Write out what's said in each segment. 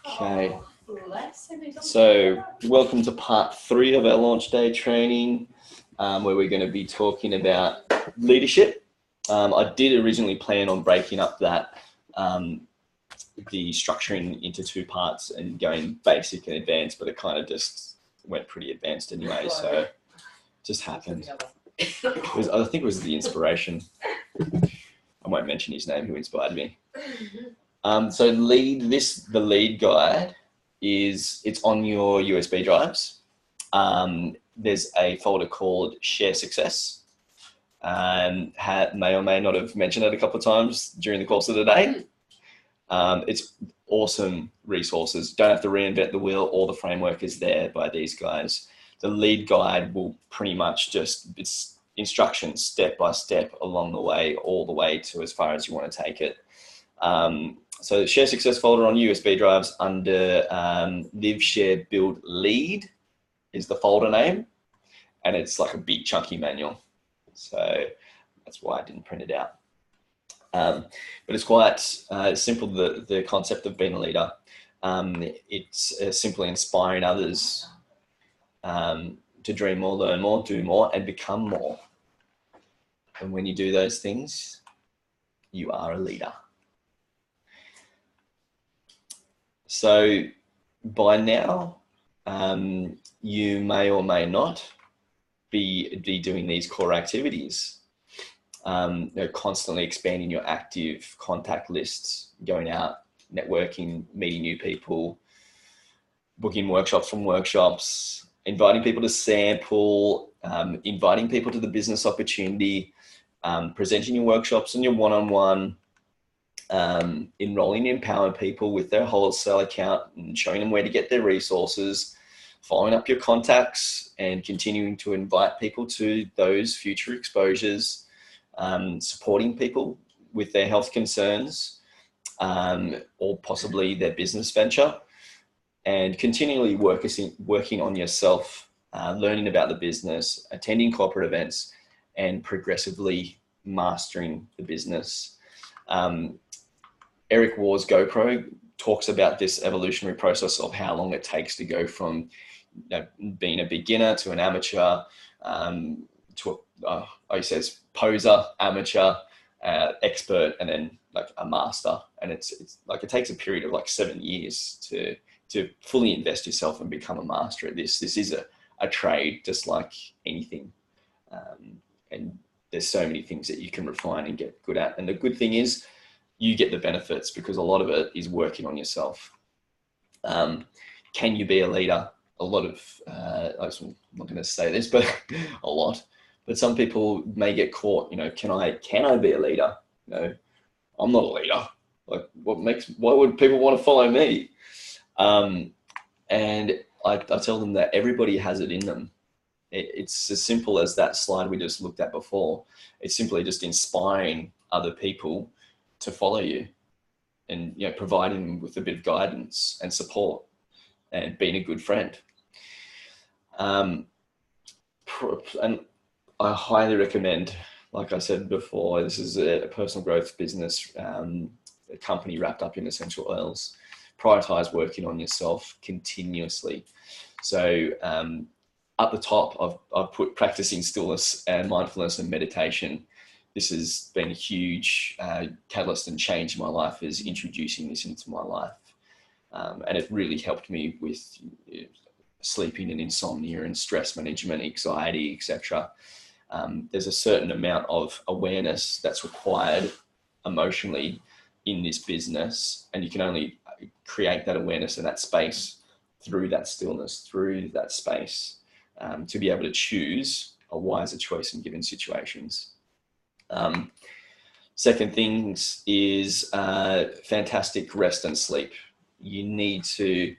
Okay, so welcome to part 3 of our launch day training, where we're going to be talking about leadership. I did originally plan on breaking up that the structuring into 2 parts and going basic and advanced, but it kind of just went pretty advanced anyway, so it just happened. I think it was the inspiration. I won't mention his name, who inspired me. So the lead guide it's on your USB drives. There's a folder called Share Success. May or may not have mentioned it a couple of times during the course of the day. It's awesome resources. Don't have to reinvent the wheel. All the framework is there by these guys. The lead guide will pretty much it's instructions step by step along the way, all the way to as far as you want to take it. So the Share Success folder on USB drives under Live, Share, Build, Lead is the folder name. And it's like a big chunky manual. So that's why I didn't print it out. But it's quite simple, the concept of being a leader. It's simply inspiring others to dream more, learn more, do more, and become more. And when you do those things, you are a leader. So by now, you may or may not be doing these core activities. Constantly expanding your active contact lists, going out, networking, meeting new people, booking workshops from workshops, inviting people to sample, inviting people to the business opportunity, presenting your workshops and your one-on-one, enrolling in Empower people with their wholesale account and showing them where to get their resources, following up your contacts and continuing to invite people to those future exposures, supporting people with their health concerns or possibly their business venture, and continually working on yourself, learning about the business, attending corporate events, and progressively mastering the business. Eric Waugh's GoPro talks about this evolutionary process of how long it takes to go from being a beginner to an amateur, to he says poser, amateur, expert, and then like a master. And it's like it takes a period of like 7 years to fully invest yourself and become a master at this. This is a trade just like anything. And there's so many things that you can refine and get good at. And the good thing is you get the benefits because a lot of it is working on yourself. Can you be a leader? A lot of, I'm not going to say this, but a lot. But some people may get caught, can I be a leader? I'm not a leader. Like why would people want to follow me? And I tell them that everybody has it in them. It's as simple as that slide we just looked at before. It's simply just inspiring other people to follow you and, providing them with a bit of guidance and support and being a good friend. And I highly recommend, like I said before, this is a personal growth business, a company wrapped up in essential oils. Prioritize working on yourself continuously. So up the top, I've put practicing stillness and mindfulness and meditation. This has been a huge catalyst and change in my life, is introducing this into my life. And it really helped me with sleeping and insomnia and stress management, anxiety, etc. There's a certain amount of awareness that's required emotionally in this business, and you can only create that awareness and that space through that stillness, through that space, to be able to choose a wiser choice in given situations. Second things is fantastic rest and sleep. You need to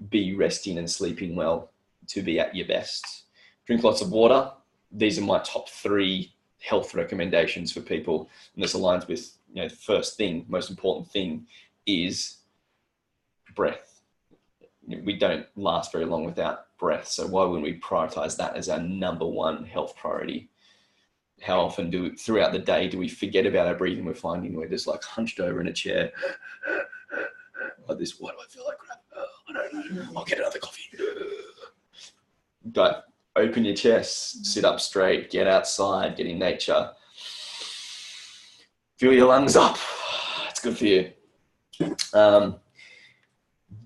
be resting and sleeping well to be at your best. Drink lots of water. These are my top 3 health recommendations for people. And this aligns with, the first thing, most important thing is breath. We don't last very long without breath. So why wouldn't we prioritize that as our number 1 health priority? how often throughout the day do we forget about our breathing? We're finding we're just like hunched over in a chair like this. Why do I feel like crap? I don't know. I'll get another coffee. But open your chest, sit up straight, get outside, get in nature. Fill your lungs up. It's good for you.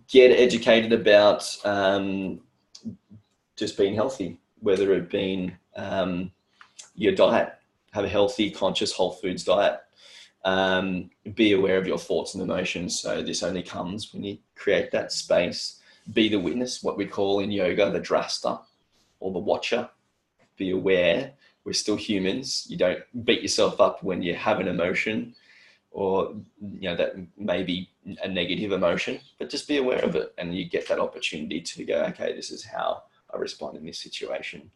Get educated about just being healthy, whether it be your diet. Have a healthy, conscious, whole foods diet. Be aware of your thoughts and emotions. So this only comes when you create that space. Be the witness, what we call in yoga, the drasta or the watcher. Be aware. We're still humans. You don't beat yourself up when you have an emotion or, you know, that may be a negative emotion, but just be aware of it. And you get that opportunity to go, okay, this is how I respond in this situation.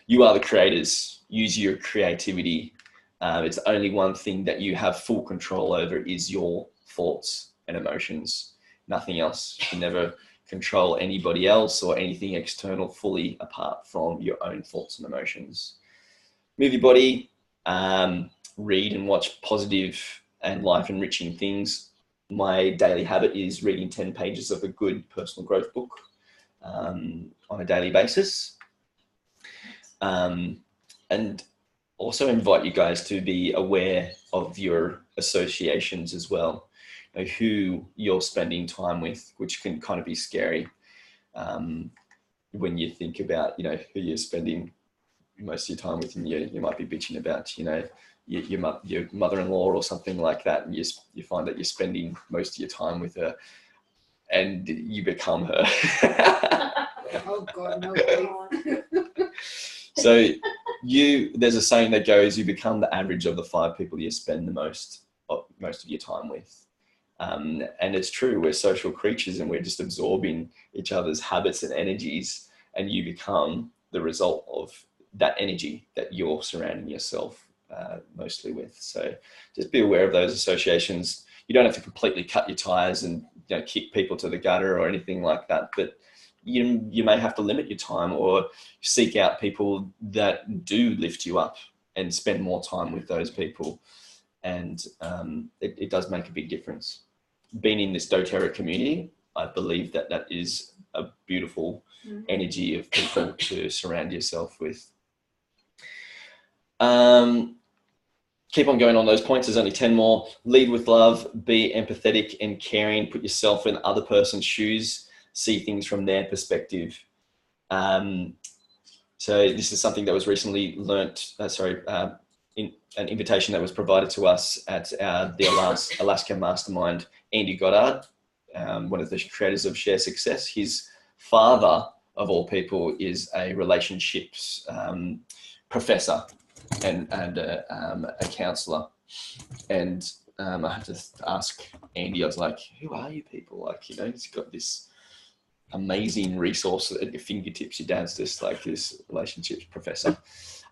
You are the creators. Use your creativity. It's only one thing that you have full control over is your thoughts and emotions. Nothing else. You can never control anybody else or anything external fully apart from your own thoughts and emotions. Move your body, read and watch positive and life-enriching things. My daily habit is reading 10 pages of a good personal growth book on a daily basis. And also invite you guys to be aware of your associations as well, you know, who you're spending time with, which can kind of be scary when you think about, you know, who you're spending most of your time with, and you might be bitching about, you know, your mother-in-law or something like that, and you find that you're spending most of your time with her, and you become her. Oh God, no. So there's a saying that goes, you become the average of the 5 people you spend the most of your time with. And it's true, we're social creatures and we're just absorbing each other's habits and energies, and you become the result of that energy that you're surrounding yourself mostly with. So just be aware of those associations. You don't have to completely cut your ties and, you know, kick people to the gutter or anything like that, but you may have to limit your time or seek out people that do lift you up and spend more time with those people. And it does make a big difference. Being in this doTERRA community, I believe that is a beautiful energy of people to surround yourself with. Keep on going on those points. There's only 10 more. Lead with love, be empathetic and caring, put yourself in other person's shoes, see things from their perspective. So this is something that was recently learnt, in an invitation that was provided to us at the Alaska Mastermind. Andy Goddard, one of the creators of Share Success, his father, of all people, is a relationships professor and a counselor. And I had to ask Andy, I was like, who are you people? Like, you know, he's got this amazing resource at your fingertips. Your dad's just like this relationships professor.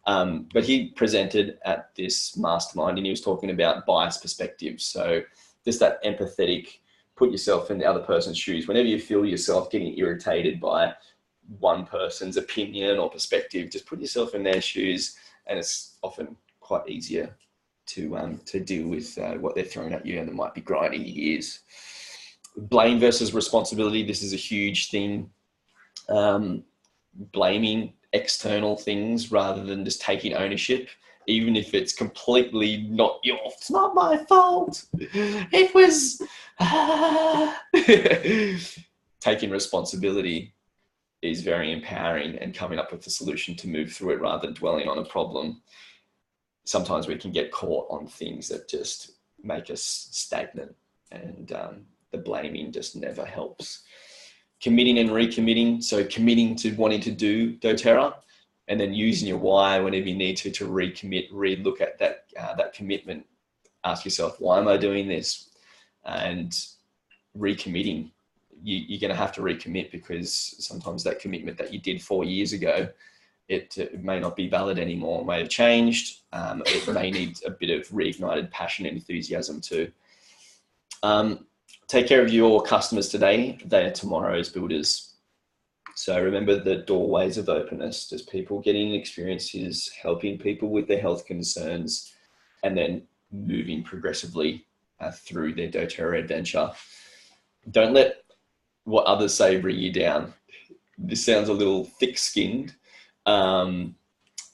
But he presented at this mastermind and he was talking about bias perspectives. So just that empathetic, put yourself in the other person's shoes. Whenever you feel yourself getting irritated by one person's opinion or perspective, just put yourself in their shoes, and it's often quite easier to deal with what they're throwing at you and that might be grinding your ears. Blame versus responsibility. This is a huge thing. Blaming external things rather than just taking ownership, even if it's completely not your, it's not my fault. It was taking responsibility is very empowering, and coming up with a solution to move through it rather than dwelling on a problem. Sometimes we can get caught on things that just make us stagnant, and the blaming just never helps. Committing and recommitting. So committing to wanting to do doTERRA, and then using your why whenever you need to recommit, relook at that commitment. Ask yourself, why am I doing this? And recommitting. You're going to have to recommit, because sometimes that commitment that you did 4 years ago, it may not be valid anymore. It may have changed. It may need a bit of reignited passion and enthusiasm too. Take care of your customers today. They are tomorrow's builders. So remember the doorways of openness, just people getting experiences, helping people with their health concerns, and then moving progressively through their doTERRA adventure. Don't let what others say bring you down. This sounds a little thick-skinned, and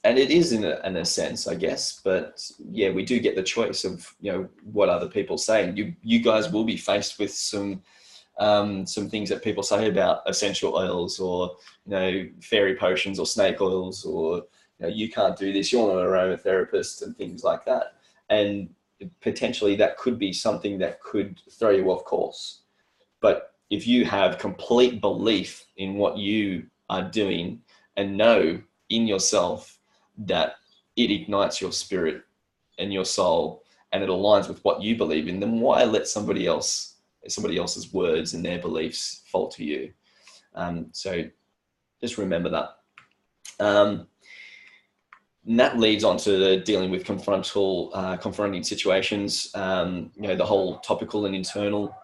it is in a sense, I guess. But yeah, we do get the choice of what other people say. You guys will be faced with some things that people say about essential oils, or fairy potions, or snake oils, or you can't do this, you're not an aromatherapist, and things like that. And potentially that could be something that could throw you off course. But if you have complete belief in what you are doing and know in yourself that it ignites your spirit and your soul, and it aligns with what you believe in, then why let somebody else's words and their beliefs fall to you? So just remember that. And that leads on to dealing with confronting situations. The whole topical and internal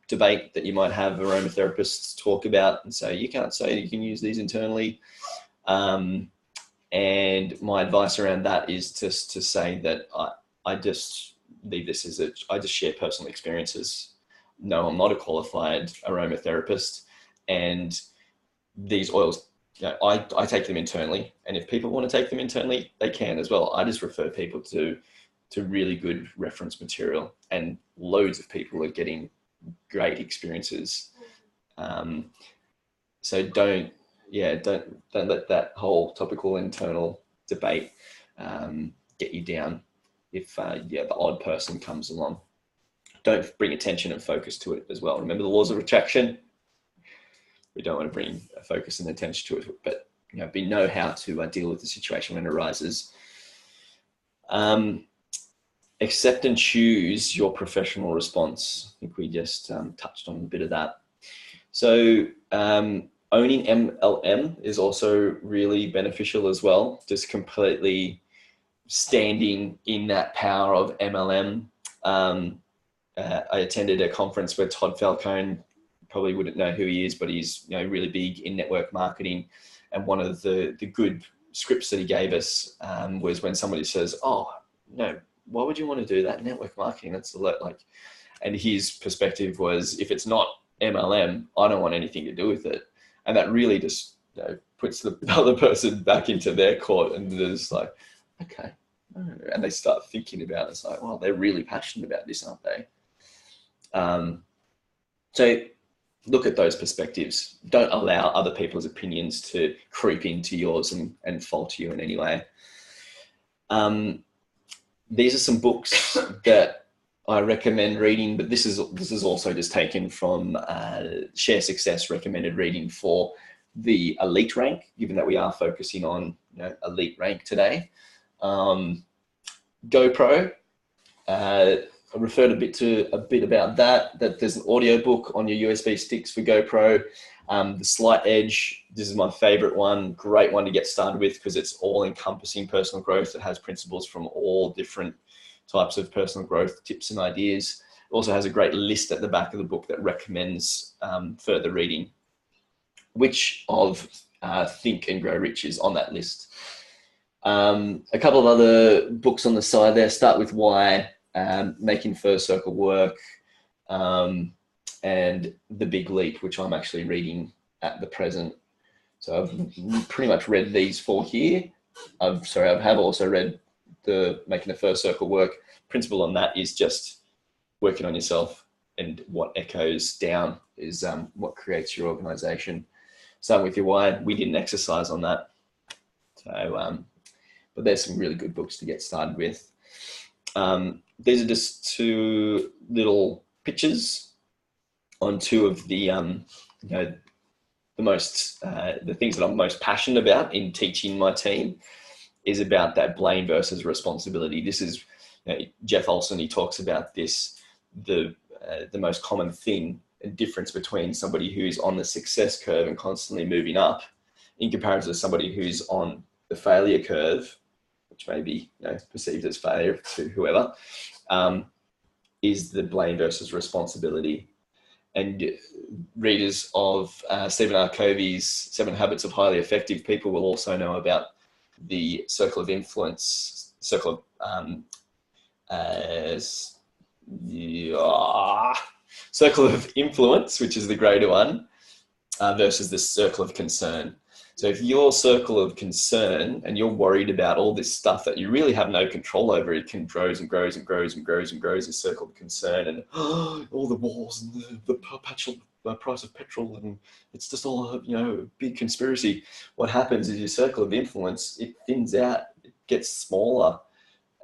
debate that you might have aromatherapists talk about and say, you can't say you can use these internally. And my advice around that is just to say that I just leave this as I just share personal experiences. No, I'm not a qualified aromatherapist, and these oils, I take them internally, and if people want to take them internally, they can as well. I just refer people to really good reference material, and loads of people are getting great experiences. So don't let that whole topical internal debate get you down. If the odd person comes along, don't bring attention and focus to it as well. Remember the laws of attraction. We don't want to bring a focus and attention to it, but we know how to deal with the situation when it arises. Accept and choose your professional response. I think we just touched on a bit of that. So owning MLM is also really beneficial as well. Just completely standing in that power of MLM. I attended a conference where Todd Falcone, probably wouldn't know who he is, but he's really big in network marketing. And one of the good scripts that he gave us was when somebody says, "Oh, no, why would you want to do that? Network marketing, that's a lot." And his perspective was, if it's not MLM, I don't want anything to do with it. And that really just puts the other person back into their court, and they're just like, okay. And they start thinking about it. It's like, well, they're really passionate about this, aren't they? So look at those perspectives. Don't allow other people's opinions to creep into yours and fault you in any way. These are some books that I recommend reading, but this is also just taken from Share Success recommended reading for the elite rank, given that we are focusing on elite rank today. GoPro. I referred a bit about that there's an audio book on your USB sticks for GoPro. The Slight Edge, this is my favorite one, great one to get started with because it's all encompassing personal growth. It has principles from all different types of personal growth tips and ideas. It also has a great list at the back of the book that recommends further reading. Which of Think and Grow Rich is on that list? A couple of other books on the side there. Start with Why, Making First Circle Work, and The Big Leap, which I'm actually reading at the present. So I've pretty much read these four here. I have also read the Making the First Circle Work. Principle on that is just working on yourself, and what echoes down is what creates your organization. Starting with your Why, we did an exercise on that. So, but there's some really good books to get started with. These are just two little pictures on two of the the things that I'm most passionate about in teaching my team is about that blame versus responsibility. This is Jeff Olson. He talks about this, the most common thing and difference between somebody who's on the success curve and constantly moving up in comparison to somebody who's on the failure curve, which may be perceived as failure to whoever, is the blame versus responsibility. And readers of Stephen R. Covey's 7 Habits of Highly Effective People will also know about the circle of influence, circle of influence, which is the greater one, versus the circle of concern. So if your circle of concern and you're worried about all this stuff that you really have no control over, it can grows and grows and grows and grows and grows, this circle of concern, and all the wars and the perpetual price of petrol, and it's just all a big conspiracy. What happens is your circle of influence, it thins out, it gets smaller,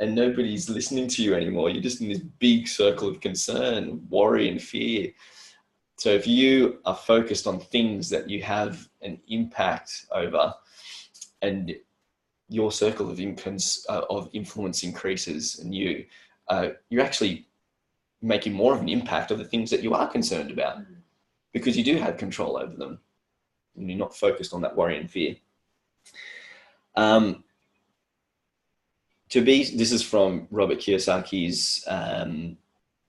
and nobody's listening to you anymore. You're just in this big circle of concern, worry, and fear. So if you are focused on things that you have an impact over, and your circle of influence increases, and you're actually making more of an impact of the things that you are concerned about, because you do have control over them, and you're not focused on that worry and fear. This is from Robert Kiyosaki's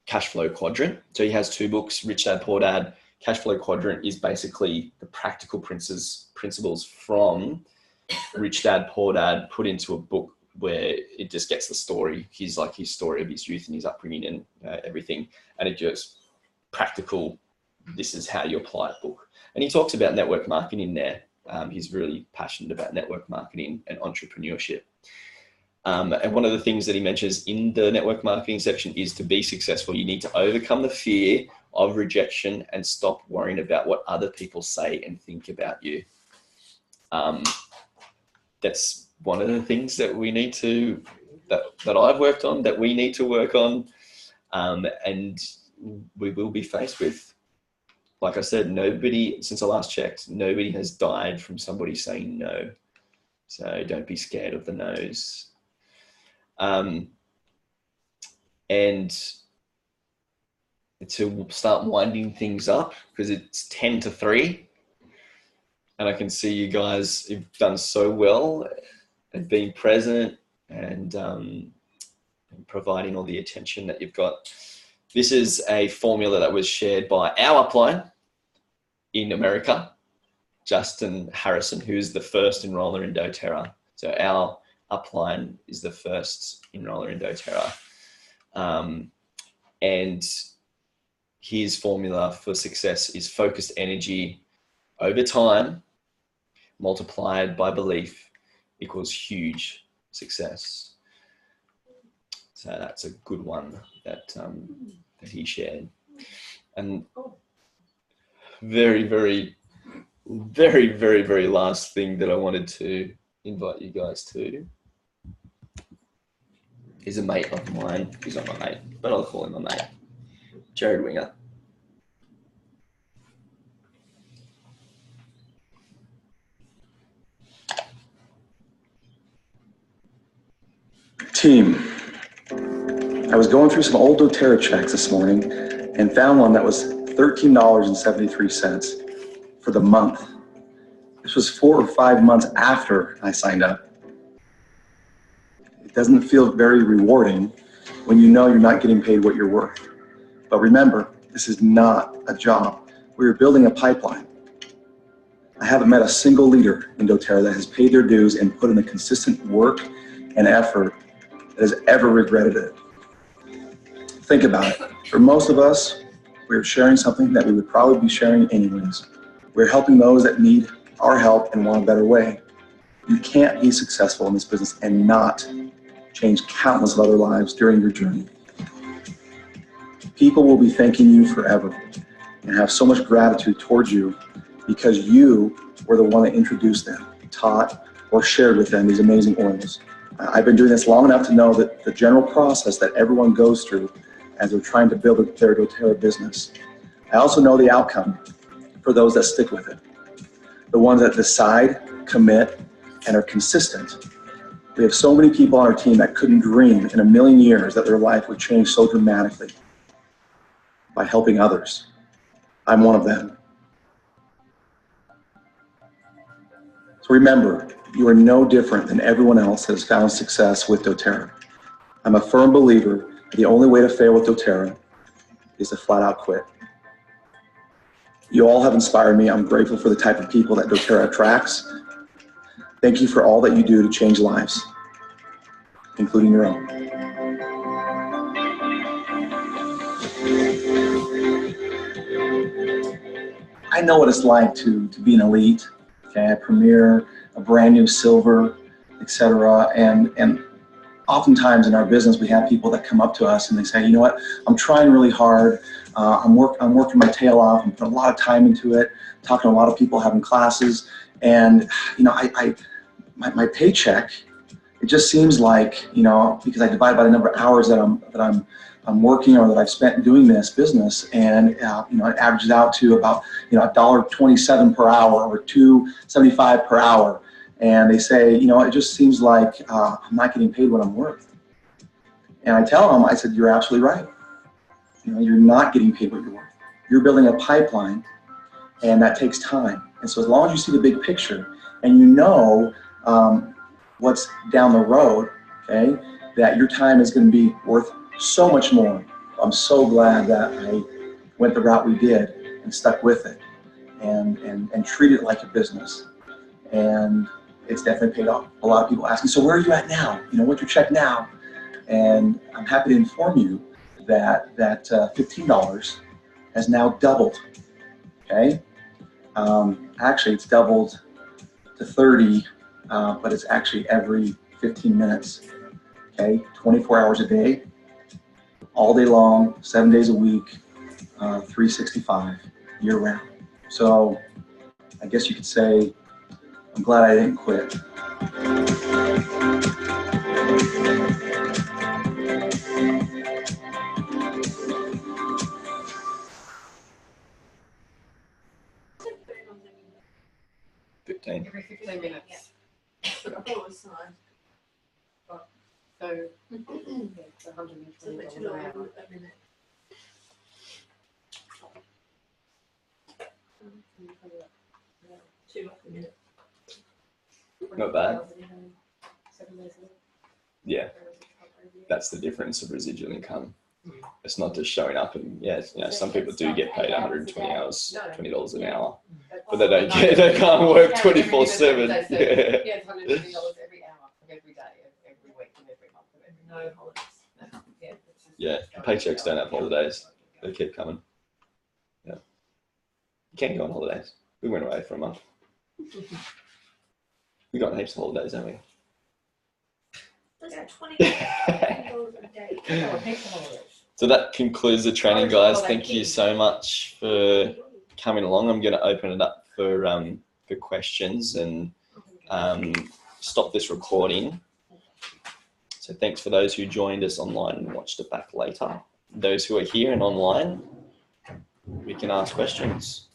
Cash Flow Quadrant. So he has 2 books, Rich Dad, Poor Dad. Cash Flow Quadrant is basically the practical principles from Rich Dad, Poor Dad put into a book where it just gets the story. His story of his youth and his upbringing and everything. And it just practical, this is how you apply a book. And he talks about network marketing there. He's really passionate about network marketing and entrepreneurship. And one of the things that he mentions in the network marketing section is, to be successful, you need to overcome the fear of rejection and stop worrying about what other people say and think about you. That's one of the things that we need to, that I've worked on, that we need to work on, and we will be faced with. Like I said, nobody, since I last checked, nobody has died from somebody saying no. So don't be scared of the no's. And to start winding things up, because it's 10 to 3, and I can see you guys have done so well at being present and providing all the attention that you've got. This is a formula that was shared by our upline in America, Justin Harrison, who's the first enroller in doTERRA. So our upline is the first enroller in doTERRA. And his formula for success is focused energy over time multiplied by belief equals huge success. So that's a good one that he shared. And very, very, very, very, very last thing that I wanted to invite you guys to is a mate of mine. He's not my mate, but I'll call him a mate. Jared Winger. Team, I was going through some old doTERRA checks this morning and found one that was $13.73 for the month. This was 4 or 5 months after I signed up. It doesn't feel very rewarding when you know you're not getting paid what you're worth. But remember, this is not a job. We are building a pipeline. I haven't met a single leader in doTERRA that has paid their dues and put in the consistent work and effort that has ever regretted it. Think about it. For most of us, we're sharing something that we would probably be sharing anyways. We're helping those that need our help and want a better way. You can't be successful in this business and not change countless of other lives during your journey. People will be thanking you forever and have so much gratitude towards you because you were the one that introduced them, taught, or shared with them these amazing oils. I've been doing this long enough to know that the general process that everyone goes through as they're trying to build their doTERRA business. I also know the outcome for those that stick with it. The ones that decide, commit, and are consistent. We have so many people on our team that couldn't dream in a million years that their life would change so dramatically by helping others. I'm one of them. So remember, you are no different than everyone else that has found success with doTERRA. I'm a firm believer that the only way to fail with doTERRA is to flat out quit. You all have inspired me. I'm grateful for the type of people that doTERRA attracts. Thank you for all that you do to change lives, including your own. I know what it's like to be an elite, okay, a premier, a brand new silver, etc. And oftentimes in our business, we have people that come up to us and they say, you know what, I'm trying really hard. I'm working my tail off. I'm putting a lot of time into it, talking to a lot of people, having classes. And, you know, my paycheck, it just seems like, you know, because I divide by the number of hours that I'm working or that I've spent doing this business, and you know, it averages out to about, you know, $1.27 per hour or $2.75 per hour. And they say, you know, it just seems like I'm not getting paid what I'm worth. And I tell them, I said, you're absolutely right. You know, you're not getting paid what you're worth. You're building a pipeline, and that takes time. And so as long as you see the big picture and you know what's down the road, okay, that your time is going to be worth so much more. I'm so glad that I went the route we did and stuck with it and treated it like a business. And it's definitely paid off. A lot of people asking, so where are you at now? You know, what's your check now? And I'm happy to inform you that $15 has now doubled, okay? Actually, it's doubled to 30, but it's actually every 15 minutes, okay? 24 hours a day, all day long, 7 days a week, 365, year round. So I guess you could say, I'm glad I didn't quit. Every 15 minutes. So, it's $120 an hour. Not bad. Yeah, that's the difference of residual income. It's not just showing up and, yeah, you know, some people do get paid 120 hours, $20 an hour, but they don't get, they can't work 24/7. Yeah, it's $120 every hour of every day, every week, and every month, and every no holidays. Yeah, paychecks don't have holidays. They keep coming. Yeah, you can't go on holidays. We went away for a month. We got heaps of holidays, haven't we? Those are $20 a day. So that concludes the training, guys. Thank you so much for coming along. I'm going to open it up for questions and stop this recording. So thanks for those who joined us online and watched it back later. Those who are here and online, we can ask questions.